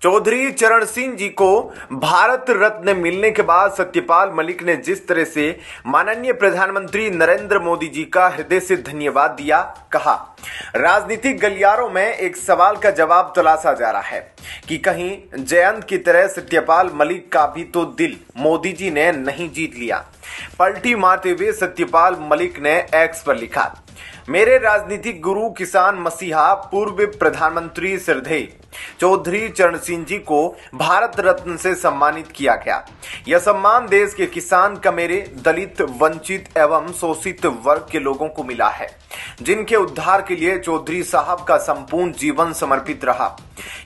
चौधरी चरण सिंह जी को भारत रत्न मिलने के बाद सत्यपाल मलिक ने जिस तरह से माननीय प्रधानमंत्री नरेंद्र मोदी जी का हृदय से धन्यवाद दिया, कहा राजनीतिक गलियारों में एक सवाल का जवाब तलाशा जा रहा है कि कहीं जयंत की तरह सत्यपाल मलिक का भी तो दिल मोदी जी ने नहीं जीत लिया। पलटी मारते हुए सत्यपाल मलिक ने एक्स पर लिखा, मेरे राजनीतिक गुरु किसान मसीहा पूर्व प्रधानमंत्री श्रद्धेय चौधरी चरण सिंह जी को भारत रत्न से सम्मानित किया गया। यह सम्मान देश के किसान, कमेरे, दलित, वंचित एवं शोषित वर्ग के लोगों को मिला है, जिनके उद्धार के लिए चौधरी साहब का संपूर्ण जीवन समर्पित रहा।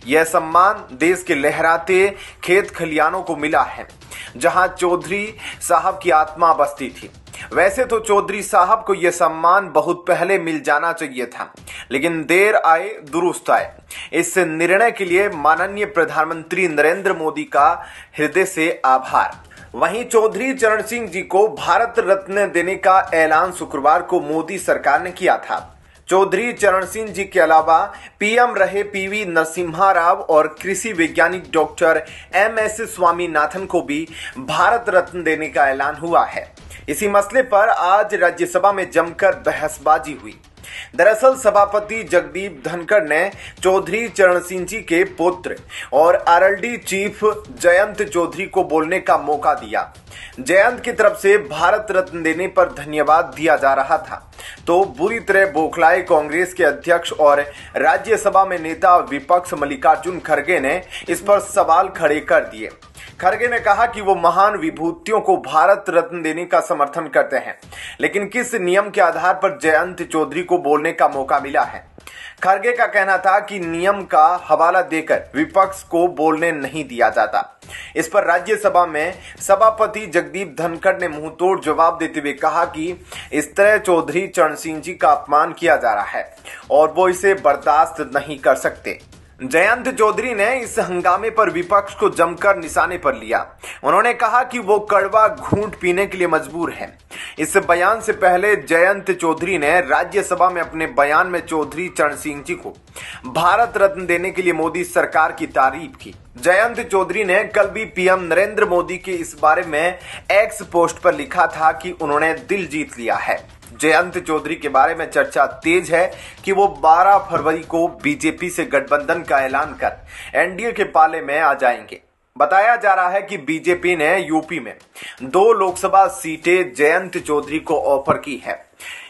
यह सम्मान देश के लहराते खेत खलियानों को मिला है, जहां चौधरी साहब की आत्मा बसती थी। वैसे तो चौधरी साहब को यह सम्मान बहुत पहले मिल जाना चाहिए था, लेकिन देर आए दुरुस्त आए। इस निर्णय के लिए माननीय प्रधानमंत्री नरेंद्र मोदी का हृदय से आभार। वहीं चौधरी चरण सिंह जी को भारत रत्न देने का ऐलान शुक्रवार को मोदी सरकार ने किया था। चौधरी चरण सिंह जी के अलावा पीएम रहे पीवी नरसिम्हा राव और कृषि वैज्ञानिक डॉक्टर एमएस स्वामीनाथन को भी भारत रत्न देने का ऐलान हुआ है। इसी मसले पर आज राज्यसभा में जमकर बहसबाजी हुई। दरअसल सभापति जगदीप धनखड़ ने चौधरी चरण सिंह जी के पुत्र और आरएलडी चीफ जयंत चौधरी को बोलने का मौका दिया। जयंत की तरफ से भारत रत्न देने पर धन्यवाद दिया जा रहा था, तो बुरी तरह बौखलाए कांग्रेस के अध्यक्ष और राज्यसभा में नेता विपक्ष मल्लिकार्जुन खड़गे ने इस पर सवाल खड़े कर दिए। खड़गे ने कहा कि वो महान विभूतियों को भारत रत्न देने का समर्थन करते हैं, लेकिन किस नियम के आधार पर जयंत चौधरी को बोलने का मौका मिला है। खड़गे का कहना था कि नियम का हवाला देकर विपक्ष को बोलने नहीं दिया जाता। इस पर राज्यसभा में सभापति जगदीप धनखड़ ने मुंहतोड़ जवाब देते हुए कहा कि इस तरह चौधरी चरण सिंह जी का अपमान किया जा रहा है और वो इसे बर्दाश्त नहीं कर सकते। जयंत चौधरी ने इस हंगामे पर विपक्ष को जमकर निशाने पर लिया। उन्होंने कहा कि वो कड़वा घूंट पीने के लिए मजबूर है। इस बयान से पहले जयंत चौधरी ने राज्यसभा में अपने बयान में चौधरी चरण सिंह जी को भारत रत्न देने के लिए मोदी सरकार की तारीफ की। जयंत चौधरी ने कल भी पीएम नरेंद्र मोदी के इस बारे में एक्स पोस्ट पर लिखा था कि उन्होंने दिल जीत लिया है। जयंत चौधरी के बारे में चर्चा तेज है कि वो 12 फरवरी को बीजेपी से गठबंधन का ऐलान कर एनडीए के पाले में आ जाएंगे। बताया जा रहा है कि बीजेपी ने यूपी में 2 लोकसभा सीटें जयंत चौधरी को ऑफर की है।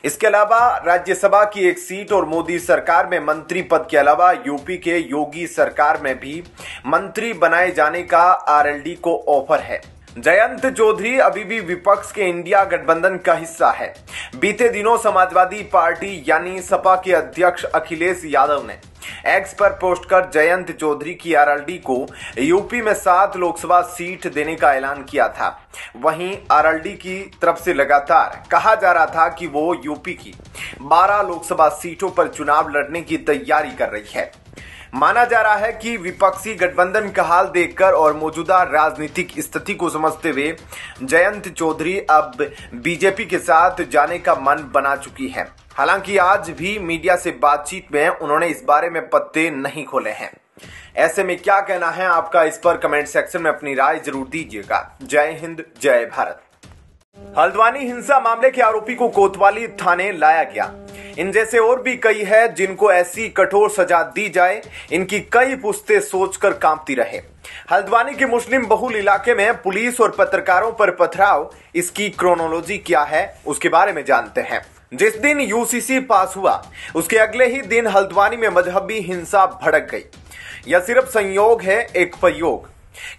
इसके अलावा राज्यसभा की 1 सीट और मोदी सरकार में मंत्री पद के अलावा यूपी के योगी सरकार में भी मंत्री बनाए जाने का आरएलडी को ऑफर है। जयंत चौधरी अभी भी विपक्ष के इंडिया गठबंधन का हिस्सा है। बीते दिनों समाजवादी पार्टी यानी सपा के अध्यक्ष अखिलेश यादव ने एक्स पर पोस्ट कर जयंत चौधरी की आरएलडी को यूपी में 7 लोकसभा सीट देने का ऐलान किया था। वहीं आरएलडी की तरफ से लगातार कहा जा रहा था कि वो यूपी की 12 लोकसभा सीटों पर चुनाव लड़ने की तैयारी कर रही है। माना जा रहा है कि विपक्षी गठबंधन का हाल देखकर और मौजूदा राजनीतिक स्थिति को समझते हुए जयंत चौधरी अब बीजेपी के साथ जाने का मन बना चुकी है। हालांकि आज भी मीडिया से बातचीत में उन्होंने इस बारे में पत्ते नहीं खोले हैं। ऐसे में क्या कहना है आपका, इस पर कमेंट सेक्शन में अपनी राय जरूर दीजिएगा। जय हिंद, जय भारत। हल्द्वानी हिंसा मामले के आरोपी को कोतवाली थाने लाया गया। इन जैसे और भी कई है जिनको ऐसी कठोर सजा दी जाए, इनकी कई पुश्तें सोचकर कांपती रहे। हल्द्वानी के मुस्लिम बहुल इलाके में पुलिस और पत्रकारों पर पथराव, इसकी क्रोनोलॉजी क्या है उसके बारे में जानते हैं। जिस दिन यूसीसी पास हुआ उसके अगले ही दिन हल्द्वानी में मजहबी हिंसा भड़क गई। यह सिर्फ संयोग है, एक प्रयोग।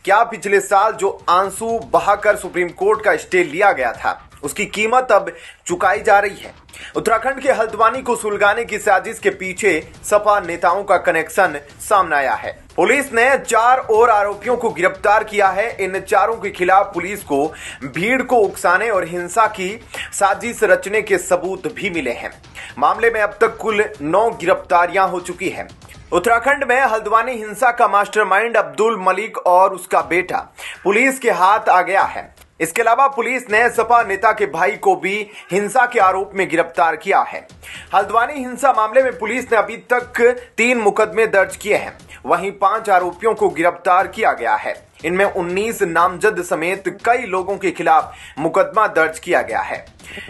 क्या पिछले साल जो आंसू बहाकर सुप्रीम कोर्ट का स्टे लिया गया था, उसकी कीमत अब चुकाई जा रही है। उत्तराखंड के हल्द्वानी को सुलगाने की साजिश के पीछे सपा नेताओं का कनेक्शन सामने आया है। पुलिस ने 4 और आरोपियों को गिरफ्तार किया है। इन चारों के खिलाफ पुलिस को भीड़ को उकसाने और हिंसा की साजिश रचने के सबूत भी मिले हैं। मामले में अब तक कुल 9 गिरफ्तारियां हो चुकी हैं। उत्तराखंड में हल्द्वानी हिंसा का मास्टरमाइंड अब्दुल मलिक और उसका बेटा पुलिस के हाथ आ गया है। इसके अलावा पुलिस ने सपा नेता के भाई को भी हिंसा के आरोप में गिरफ्तार किया है। हल्द्वानी हिंसा मामले में पुलिस ने अभी तक 3 मुकदमे दर्ज किए हैं, वहीं 5 आरोपियों को गिरफ्तार किया गया है। इनमें 19 नामजद समेत कई लोगों के खिलाफ मुकदमा दर्ज किया गया है।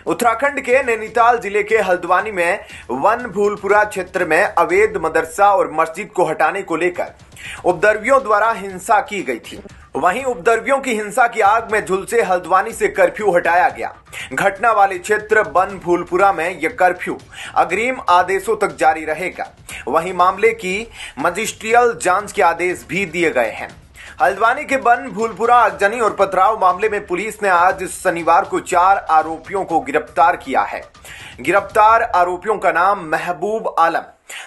उत्तराखंड के नैनीताल जिले के हल्द्वानी में वन भूलपुरा क्षेत्र में अवैध मदरसा और मस्जिद को हटाने को लेकर उपद्रवियों द्वारा हिंसा की गई थी। वहीं उपद्रवियों की हिंसा की आग में झुलसे हल्द्वानी से कर्फ्यू हटाया गया। घटना वाले क्षेत्र वन भूलपुरा में यह कर्फ्यू अग्रिम आदेशों तक जारी रहेगा। वहीं मामले की मजिस्ट्रियल जांच के आदेश भी दिए गए हैं। हल्द्वानी के वन भूलपुरा आगजनी और पथराव मामले में पुलिस ने आज शनिवार को 4 आरोपियों को गिरफ्तार किया है। गिरफ्तार आरोपियों का नाम महबूब आलम,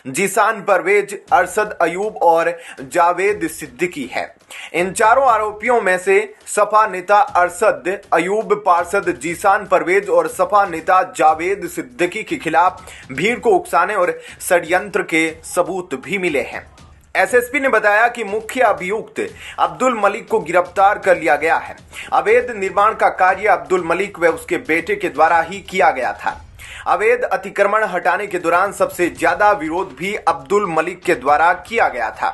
जीसान परवेज, अरशद अयूब और जावेद सिद्दीकी है। इन चारों आरोपियों में से सपा नेता अरशद अयूब, पार्षद जीसान परवेज और सपा नेता जावेद सिद्दीकी के खिलाफ भीड़ को उकसाने और षड्यंत्र के सबूत भी मिले हैं। एसएसपी ने बताया कि मुख्य अभियुक्त अब्दुल मलिक को गिरफ्तार कर लिया गया है। अवैध निर्माण का कार्य अब्दुल मलिक व उसके बेटे के द्वारा ही किया गया था। अवैध अतिक्रमण हटाने के दौरान सबसे ज्यादा विरोध भी अब्दुल मलिक के द्वारा किया गया था।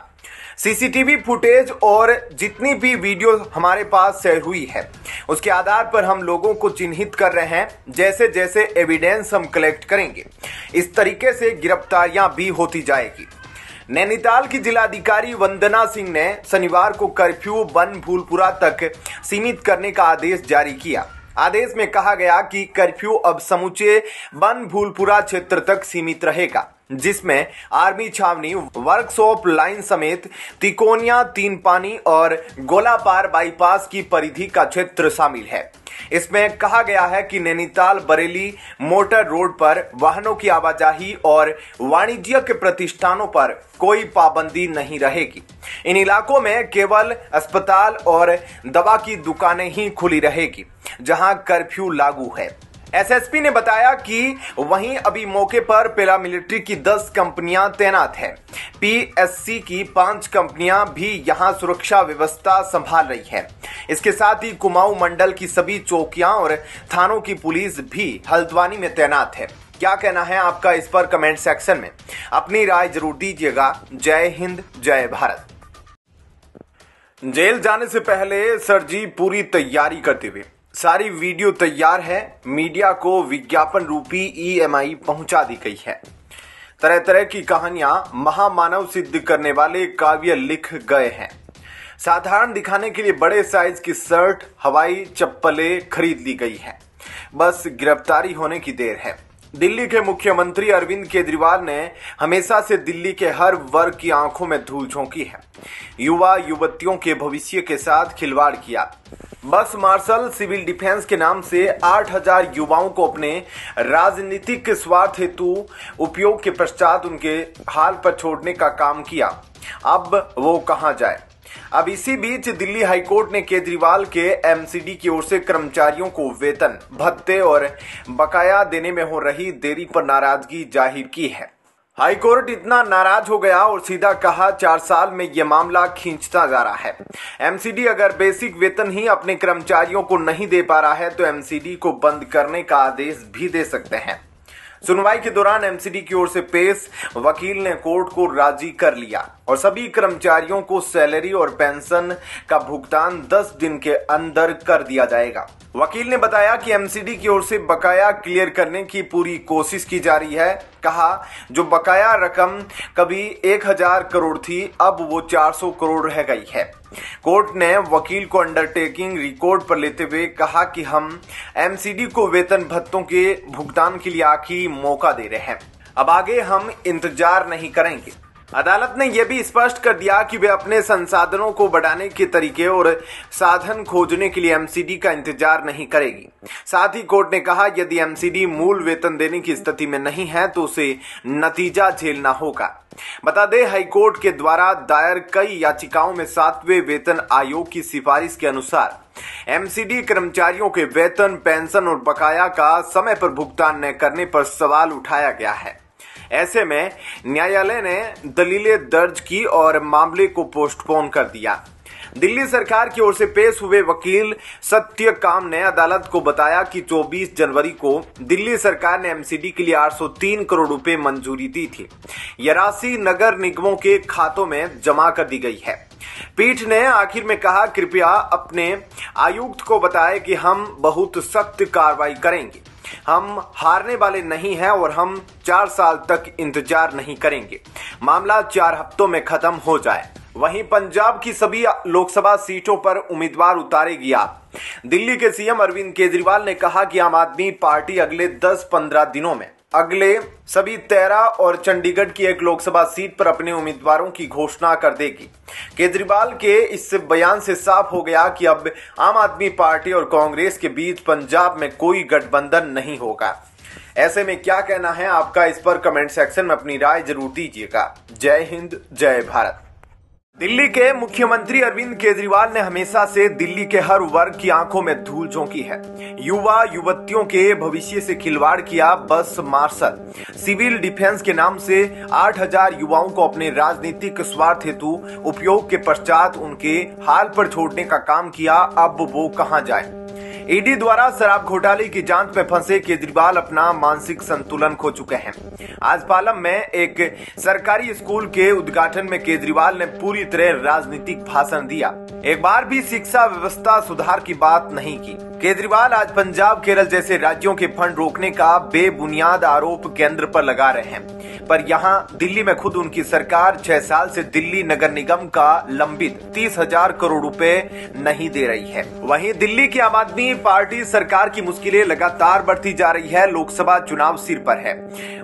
सीसीटीवी फुटेज और जितनी भी वीडियो हमारे पास शेयर हुई है उसके आधार पर हम लोगों को चिन्हित कर रहे हैं। जैसे जैसे एविडेंस हम कलेक्ट करेंगे इस तरीके से गिरफ्तारियां भी होती जाएगी। नैनीताल की जिलाधिकारी वंदना सिंह ने शनिवार को कर्फ्यू वन भूलपुरा तक सीमित करने का आदेश जारी किया। आदेश में कहा गया कि कर्फ्यू अब समूचे वन भूलपुरा क्षेत्र तक सीमित रहेगा, जिसमें आर्मी छावनी, वर्कशॉप लाइन समेत तिकोनिया, तीन पानी और गोलापार बाईपास की परिधि का क्षेत्र शामिल है। इसमें कहा गया है कि नैनीताल बरेली मोटर रोड पर वाहनों की आवाजाही और वाणिज्यिक प्रतिष्ठानों पर कोई पाबंदी नहीं रहेगी। इन इलाकों में केवल अस्पताल और दवा की दुकानें ही खुली रहेगी जहां कर्फ्यू लागू है। एसएसपी ने बताया कि वहीं अभी मौके पर पैरामिलिट्री की 10 कंपनियां तैनात हैं। पीएससी की 5 कंपनियां भी यहां सुरक्षा व्यवस्था संभाल रही है। इसके साथ ही कुमाऊं मंडल की सभी चौकियां और थानों की पुलिस भी हल्द्वानी में तैनात है। क्या कहना है आपका इस पर कमेंट सेक्शन में अपनी राय जरूर दीजिएगा। जय हिंद, जय भारत। जेल जाने से पहले सरजी पूरी तैयारी करते हुए सारी वीडियो तैयार है। मीडिया को विज्ञापन रूपी ईएमआई पहुंचा दी गई है। तरह तरह की कहानियां महामानव सिद्ध करने वाले काव्य लिख गए हैं। साधारण दिखाने के लिए बड़े साइज की शर्ट, हवाई चप्पलें खरीद ली गई है। बस गिरफ्तारी होने की देर है। दिल्ली के मुख्यमंत्री अरविंद केजरीवाल ने हमेशा से दिल्ली के हर वर्ग की आंखों में धूल झोंकी है। युवा युवतियों के भविष्य के साथ खिलवाड़ किया। बस मार्शल सिविल डिफेंस के नाम से 8000 युवाओं को अपने राजनीतिक स्वार्थ हेतु उपयोग के पश्चात उनके हाल पर छोड़ने का काम किया। अब वो कहां जाए। अब इसी बीच दिल्ली हाईकोर्ट ने केजरीवाल के एमसीडी की ओर से कर्मचारियों को वेतन, भत्ते और बकाया देने में हो रही देरी पर नाराजगी जाहिर की है। हाईकोर्ट इतना नाराज हो गया और सीधा कहा 4 साल में यह मामला खींचता जा रहा है। एमसीडी अगर बेसिक वेतन ही अपने कर्मचारियों को नहीं दे पा रहा है तो एमसीडी को बंद करने का आदेश भी दे सकते हैं। सुनवाई के दौरान एमसीडी की ओर से पेश वकील ने कोर्ट को राजी कर लिया और सभी कर्मचारियों को सैलरी और पेंशन का भुगतान 10 दिन के अंदर कर दिया जाएगा। वकील ने बताया कि एमसीडी की ओर से बकाया क्लियर करने की पूरी कोशिश की जा रही है। कहा जो बकाया रकम कभी 1000 करोड़ थी अब वो 400 करोड़ रह गई है। कोर्ट ने वकील को अंडरटेकिंग रिकॉर्ड पर लेते हुए कहा कि हम एमसीडी को वेतन भत्तों के भुगतान के लिए आखिरी मौका दे रहे हैं। अब आगे हम इंतजार नहीं करेंगे। अदालत ने यह भी स्पष्ट कर दिया कि वे अपने संसाधनों को बढ़ाने के तरीके और साधन खोजने के लिए एमसीडी का इंतजार नहीं करेगी। साथ ही कोर्ट ने कहा यदि एमसीडी मूल वेतन देने की स्थिति में नहीं है तो उसे नतीजा झेलना होगा। बता दें हाईकोर्ट के द्वारा दायर कई याचिकाओं में 7वें वेतन आयोग की सिफारिश के अनुसार एमसीडी कर्मचारियों के वेतन, पेंशन और बकाया का समय पर भुगतान न करने पर सवाल उठाया गया है। ऐसे में न्यायालय ने दलीलें दर्ज की और मामले को पोस्टपोन कर दिया। दिल्ली सरकार की ओर से पेश हुए वकील सत्यकाम ने अदालत को बताया कि 24 जनवरी को दिल्ली सरकार ने एमसीडी के लिए 803 करोड़ रुपए मंजूरी दी थी। यह राशि नगर निगमों के खातों में जमा कर दी गई है। पीठ ने आखिर में कहा, कृपया अपने आयुक्त को बताएं कि हम बहुत सख्त कार्रवाई करेंगे। हम हारने वाले नहीं हैं और हम 4 साल तक इंतजार नहीं करेंगे। मामला 4 हफ्तों में खत्म हो जाए। वहीं पंजाब की सभी लोकसभा सीटों पर उम्मीदवार उतारेगी आप। दिल्ली के सीएम अरविंद केजरीवाल ने कहा कि आम आदमी पार्टी अगले 10-15 दिनों में अगले सभी 13 और चंडीगढ़ की एक लोकसभा सीट पर अपने उम्मीदवारों की घोषणा कर देगी। केजरीवाल के इस बयान से साफ हो गया कि अब आम आदमी पार्टी और कांग्रेस के बीच पंजाब में कोई गठबंधन नहीं होगा। ऐसे में क्या कहना है आपका, इस पर कमेंट सेक्शन में अपनी राय जरूर दीजिएगा। जय हिंद, जय भारत। दिल्ली के मुख्यमंत्री अरविंद केजरीवाल ने हमेशा से दिल्ली के हर वर्ग की आंखों में धूल झोंकी है। युवा युवतियों के भविष्य से खिलवाड़ किया बस मार्शल। सिविल डिफेंस के नाम से 8000 युवाओं को अपने राजनीतिक स्वार्थ हेतु उपयोग के पश्चात उनके हाल पर छोड़ने का काम किया। अब वो कहां जाए। ईडी द्वारा शराब घोटाले की जांच में फंसे केजरीवाल अपना मानसिक संतुलन खो चुके हैं। आज पालम में एक सरकारी स्कूल के उद्घाटन में केजरीवाल ने पूरी तरह राजनीतिक भाषण दिया। एक बार भी शिक्षा व्यवस्था सुधार की बात नहीं की। केजरीवाल आज पंजाब, केरल जैसे राज्यों के फंड रोकने का बेबुनियाद आरोप केंद्र पर लगा रहे हैं, पर यहाँ दिल्ली में खुद उनकी सरकार 6 साल से दिल्ली नगर निगम का लंबित 30,000 करोड़ रुपए नहीं दे रही है। वहीं दिल्ली की आम आदमी पार्टी सरकार की मुश्किलें लगातार बढ़ती जा रही है। लोकसभा चुनाव सिर पर है।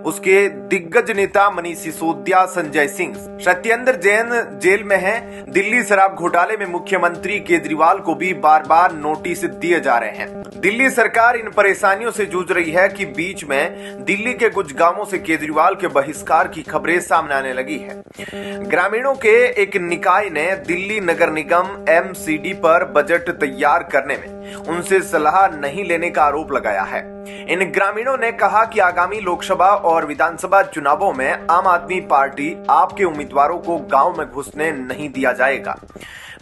उसके दिग्गज नेता मनीष सिसोदिया, संजय सिंह, सत्येंद्र जैन जेल में हैं। दिल्ली शराब घोटाले में मुख्यमंत्री केजरीवाल को भी बार बार नोटिस दिए जा रहे हैं। दिल्ली सरकार इन परेशानियों से जूझ रही है कि बीच में दिल्ली के कुछ गांवों से केजरीवाल के बहिष्कार की खबरें सामने आने लगी है। ग्रामीणों के एक निकाय ने दिल्ली नगर निगम एमसीडी पर बजट तैयार करने में उनसे सलाह नहीं लेने का आरोप लगाया है। इन ग्रामीणों ने कहा कि आगामी लोकसभा और विधानसभा चुनावों में आम आदमी पार्टी आपके उम्मीदवारों को गांव में घुसने नहीं दिया जाएगा।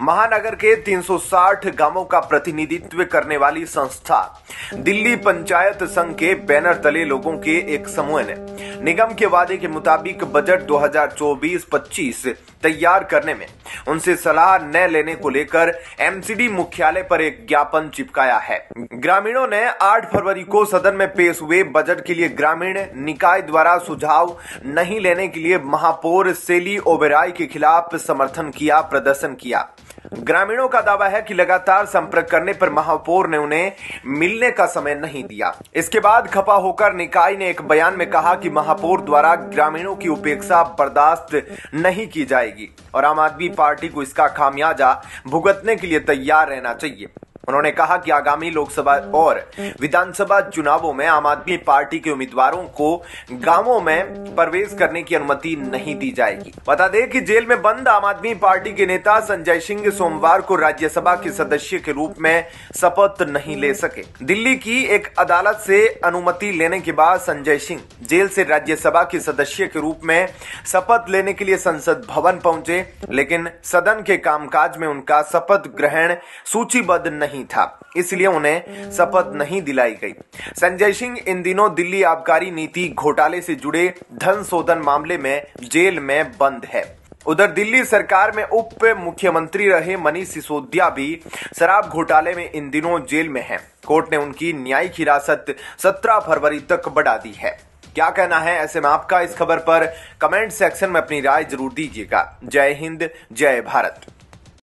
महानगर के 360 गांवों का प्रतिनिधित्व करने वाली संस्था दिल्ली पंचायत संघ के बैनर तले लोगों के एक समूह ने निगम के वादे के मुताबिक बजट 2024-25 तैयार करने में उनसे सलाह न लेने को लेकर एमसीडी मुख्यालय पर एक ज्ञापन चिपकाया है। ग्रामीणों ने 8 फरवरी को सदन में पेश हुए बजट के लिए ग्रामीण निकाय द्वारा सुझाव नहीं लेने के लिए महापौर सेली ओबेरॉय के खिलाफ समर्थन किया, प्रदर्शन किया। ग्रामीणों का दावा है कि लगातार संपर्क करने पर महापौर ने उन्हें मिलने का समय नहीं दिया। इसके बाद खफा होकर निकाय ने एक बयान में कहा कि महापौर द्वारा ग्रामीणों की उपेक्षा बर्दाश्त नहीं की जाएगी और आम आदमी पार्टी को इसका खामियाजा भुगतने के लिए तैयार रहना चाहिए। उन्होंने कहा कि आगामी लोकसभा और विधानसभा चुनावों में आम आदमी पार्टी के उम्मीदवारों को गांवों में प्रवेश करने की अनुमति नहीं दी जाएगी। बता दें कि जेल में बंद आम आदमी पार्टी के नेता संजय सिंह सोमवार को राज्यसभा के सदस्य के रूप में शपथ नहीं ले सके। दिल्ली की एक अदालत से अनुमति लेने के बाद संजय सिंह जेल से राज्यसभा के सदस्य के रूप में शपथ लेने के लिए संसद भवन पहुंचे, लेकिन सदन के कामकाज में उनका शपथ ग्रहण सूचीबद्ध नहीं था, इसलिए उन्हें शपथ नहीं दिलाई गई। संजय सिंह इन दिनों दिल्ली आबकारी नीति घोटाले से जुड़े धन शोधन मामले में जेल में बंद है। उधर दिल्ली सरकार में उप मुख्यमंत्री रहे मनीष सिसोदिया भी शराब घोटाले में इन दिनों जेल में हैं। कोर्ट ने उनकी न्यायिक हिरासत 17 फरवरी तक बढ़ा दी है। क्या कहना है ऐसे में आपका, इस खबर पर कमेंट सेक्शन में अपनी राय जरूर दीजिएगा। जय हिंद, जय भारत।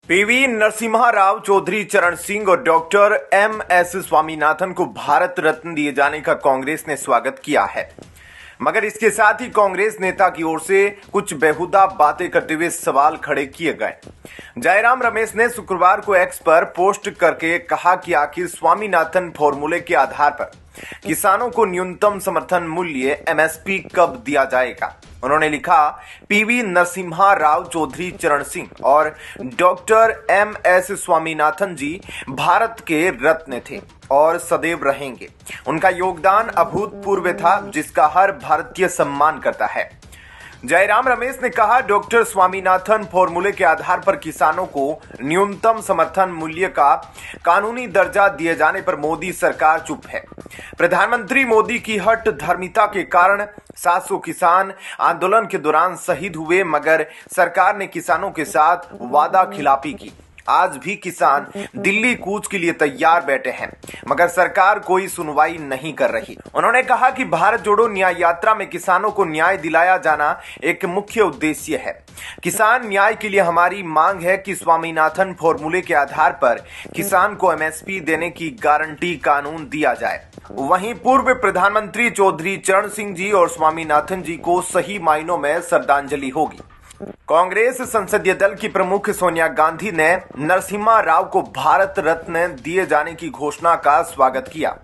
पीवी नरसिम्हा राव चौधरी चरण सिंह और डॉक्टर MS स्वामीनाथन को भारत रत्न दिए जाने का कांग्रेस ने स्वागत किया है, मगर इसके साथ ही कांग्रेस नेता की ओर से कुछ बेहुदा बातें करते हुए सवाल खड़े किए गए। जयराम रमेश ने शुक्रवार को एक्स पर पोस्ट करके कहा कि आखिर स्वामीनाथन फॉर्मूले के आधार पर किसानों को न्यूनतम समर्थन मूल्य MSP कब दिया जाएगा। उन्होंने लिखा, पीवी नरसिम्हा राव चौधरी चरण सिंह और डॉक्टर MS स्वामीनाथन जी भारत के रत्न थे और सदैव रहेंगे। उनका योगदान अभूतपूर्व था, जिसका हर भारतीय सम्मान करता है। जयराम रमेश ने कहा, डॉक्टर स्वामीनाथन फॉर्मूले के आधार पर किसानों को न्यूनतम समर्थन मूल्य का कानूनी दर्जा दिए जाने पर मोदी सरकार चुप है। प्रधानमंत्री मोदी की हठ धर्मिता के कारण 700 किसान आंदोलन के दौरान शहीद हुए, मगर सरकार ने किसानों के साथ वादा खिलाफी की। आज भी किसान दिल्ली कूच के लिए तैयार बैठे हैं, मगर सरकार कोई सुनवाई नहीं कर रही। उन्होंने कहा कि भारत जोड़ो न्याय यात्रा में किसानों को न्याय दिलाया जाना एक मुख्य उद्देश्य है। किसान न्याय के लिए हमारी मांग है कि स्वामीनाथन फॉर्मूले के आधार पर किसान को एमएसपी देने की गारंटी कानून दिया जाए। वहीं पूर्व प्रधानमंत्री चौधरी चरण सिंह जी और स्वामीनाथन जी को सही मायनों में श्रद्धांजलि होगी। कांग्रेस संसदीय दल की प्रमुख सोनिया गांधी ने नरसिम्हा राव को भारत रत्न दिए जाने की घोषणा का स्वागत किया।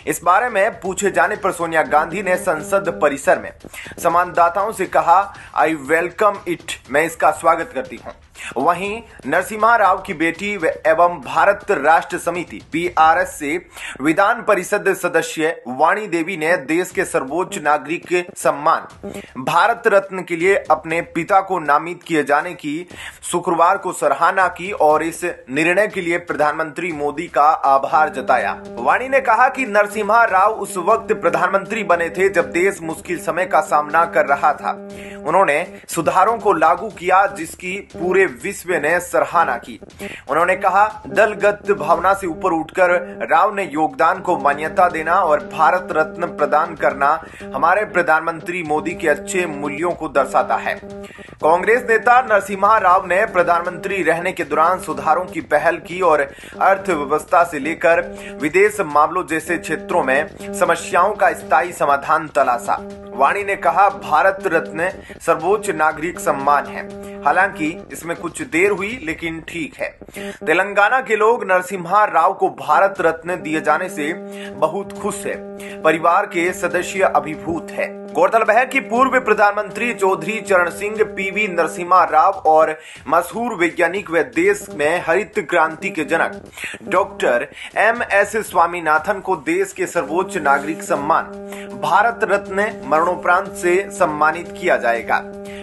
इस बारे में पूछे जाने पर सोनिया गांधी ने संसद परिसर में संवाददाताओं से कहा, आई वेलकम इट, मैं इसका स्वागत करती हूं। वहीं नरसिम्हा राव की बेटी एवं भारत राष्ट्र समिति बीआरएस से विधान परिषद सदस्य वाणी देवी ने देश के सर्वोच्च नागरिक सम्मान भारत रत्न के लिए अपने पिता को नामित किए जाने की शुक्रवार को सराहना की और इस निर्णय के लिए प्रधानमंत्री मोदी का आभार जताया। वाणी ने कहा कि नरसिम्हा राव उस वक्त प्रधानमंत्री बने थे जब देश मुश्किल समय का सामना कर रहा था। उन्होंने सुधारों को लागू किया जिसकी पूरे विश्व ने सराहना की। उन्होंने कहा, दलगत भावना से ऊपर उठकर राव ने योगदान को मान्यता देना और भारत रत्न प्रदान करना हमारे प्रधानमंत्री मोदी के अच्छे मूल्यों को दर्शाता है। कांग्रेस नेता नरसिम्हा राव ने प्रधानमंत्री रहने के दौरान सुधारों की पहल की और अर्थव्यवस्था से लेकर विदेश मामलों जैसे क्षेत्रों में समस्याओं का स्थायी समाधान तलाशा। वाणी ने कहा, भारत रत्न सर्वोच्च नागरिक सम्मान है, हालांकि इसमें कुछ देर हुई लेकिन ठीक है। तेलंगाना के लोग नरसिम्हा राव को भारत रत्न दिए जाने से बहुत खुश है। परिवार के सदस्य अभिभूत है। गौरतलब है कि पूर्व प्रधानमंत्री चौधरी चरण सिंह, पीवी नरसिम्हा राव और मशहूर वैज्ञानिक व देश में हरित क्रांति के जनक डॉक्टर एमएस स्वामीनाथन को देश के सर्वोच्च नागरिक सम्मान भारत रत्न मरणोपरांत से सम्मानित किया जाएगा।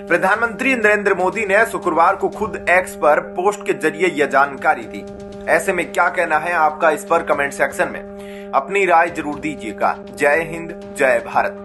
प्रधानमंत्री नरेंद्र मोदी ने शुक्रवार को खुद एक्स पर पोस्ट के जरिए यह जानकारी दी। ऐसे में क्या कहना है आपका, इस पर कमेंट सेक्शन में अपनी राय जरूर दीजिएगा। जय हिंद, जय भारत।